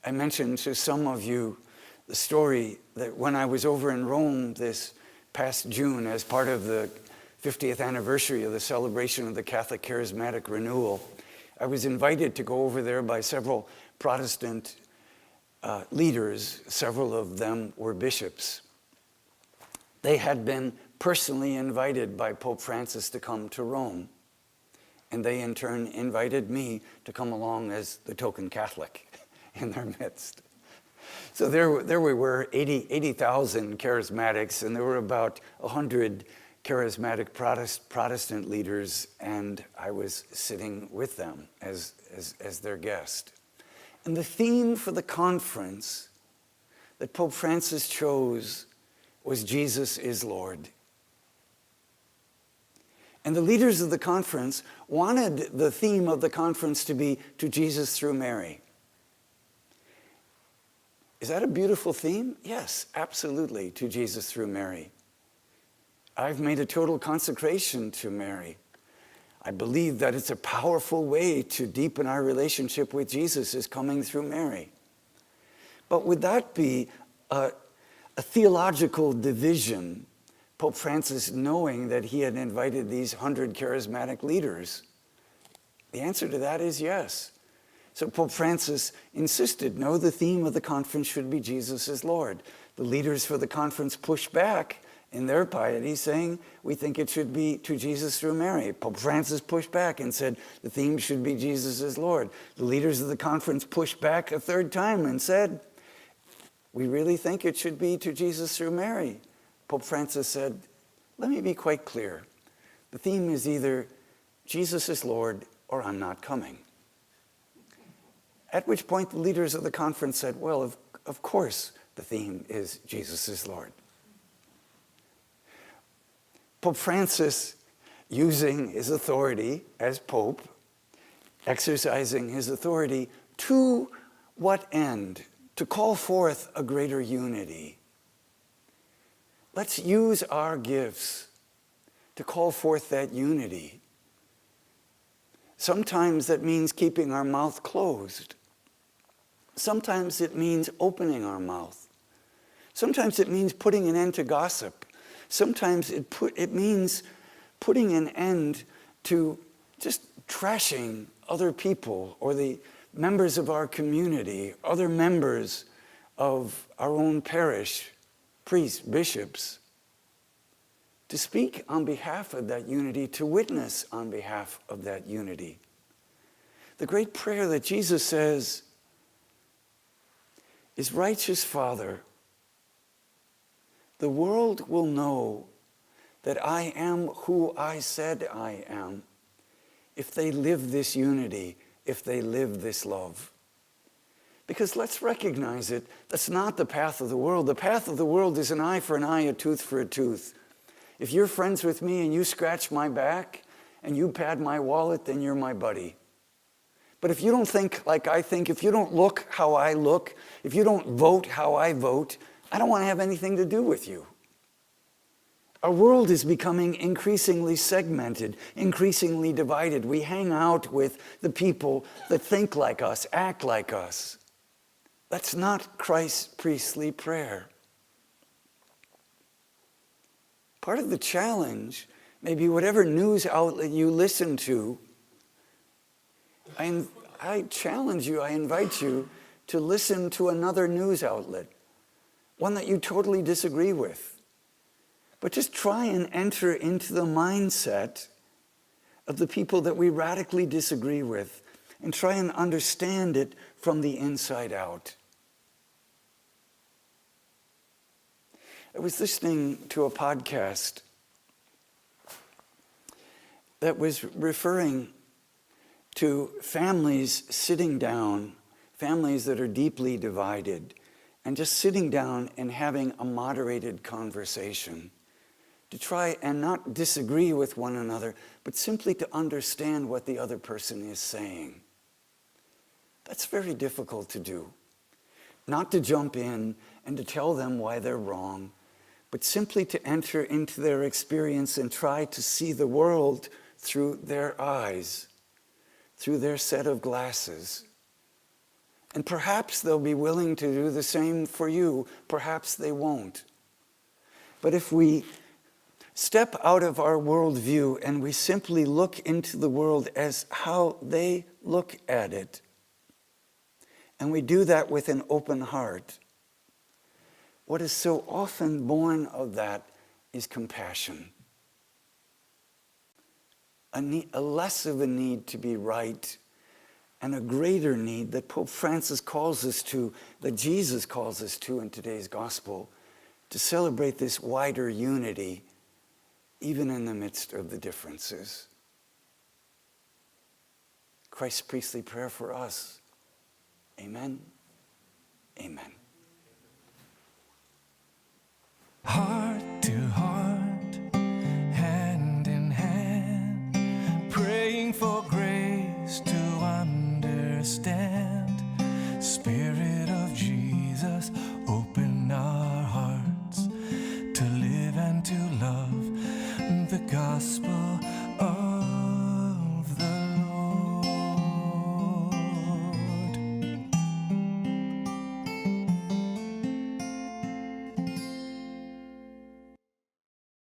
I mentioned to some of you the story that when I was over in Rome this past June as part of the 50th anniversary of the celebration of the Catholic Charismatic Renewal, I was invited to go over there by several Protestant leaders. Several of them were bishops. They had been personally invited by Pope Francis to come to Rome, and they in turn invited me to come along as the token Catholic in their midst. So there we were, 80,000 charismatics, and there were about 100 charismatic Protestant leaders, and I was sitting with them as their guest. And the theme for the conference that Pope Francis chose was Jesus is Lord. And the leaders of the conference wanted the theme of the conference to be to Jesus through Mary. Is that a beautiful theme? Yes, absolutely, to Jesus through Mary. I've made a total consecration to Mary. I believe that it's a powerful way to deepen our relationship with Jesus is coming through Mary. But would that be a theological division, Pope Francis knowing that he had invited these 100 charismatic leaders? The answer to that is yes. So Pope Francis insisted, no, the theme of the conference should be Jesus is Lord. The leaders for the conference pushed back in their piety, saying, we think it should be to Jesus through Mary. Pope Francis pushed back and said, the theme should be Jesus is Lord. The leaders of the conference pushed back a third time and said, we really think it should be to Jesus through Mary. Pope Francis said, let me be quite clear. The theme is either Jesus is Lord or I'm not coming. At which point the leaders of the conference said, well, of course the theme is Jesus is Lord. Pope Francis, using his authority as Pope, exercising his authority, to what end? To call forth a greater unity. Let's use our gifts to call forth that unity. Sometimes that means keeping our mouth closed. Sometimes it means opening our mouth. Sometimes it means putting an end to gossip. Sometimes it means putting an end to just trashing other people or the members of our community, other members of our own parish, priests, bishops, to speak on behalf of that unity, to witness on behalf of that unity. The great prayer that Jesus says is, righteous Father, the world will know that I am who I said I am if they live this unity, if they live this love. Because let's recognize it, that's not the path of the world. The path of the world is an eye for an eye, a tooth for a tooth. If you're friends with me and you scratch my back and you pad my wallet, then you're my buddy. But if you don't think like I think, if you don't look how I look, if you don't vote how I vote, I don't want to have anything to do with you. Our world is becoming increasingly segmented, increasingly divided. We hang out with the people that think like us, act like us. That's not Christ's priestly prayer. Part of the challenge may be whatever news outlet you listen to. I challenge you, I invite you to listen to another news outlet, one that you totally disagree with. But just try and enter into the mindset of the people that we radically disagree with and try and understand it from the inside out. I was listening to a podcast that was referring to families sitting down, families that are deeply divided, and just sitting down and having a moderated conversation to try and not disagree with one another, but simply to understand what the other person is saying. That's very difficult to do. Not to jump in and to tell them why they're wrong, but simply to enter into their experience and try to see the world through their eyes, through their set of glasses, And perhaps they'll be willing to do the same for you. Perhaps they won't. But if we step out of our worldview and we simply look into the world as how they look at it, and we do that with an open heart, what is so often born of that is compassion. A less of a need to be right, and a greater need that Pope Francis calls us to, that Jesus calls us to in today's gospel, to celebrate this wider unity, even in the midst of the differences. Christ's priestly prayer for us. Amen. Amen. Heart to heart, hand in hand, praying for grace to understand.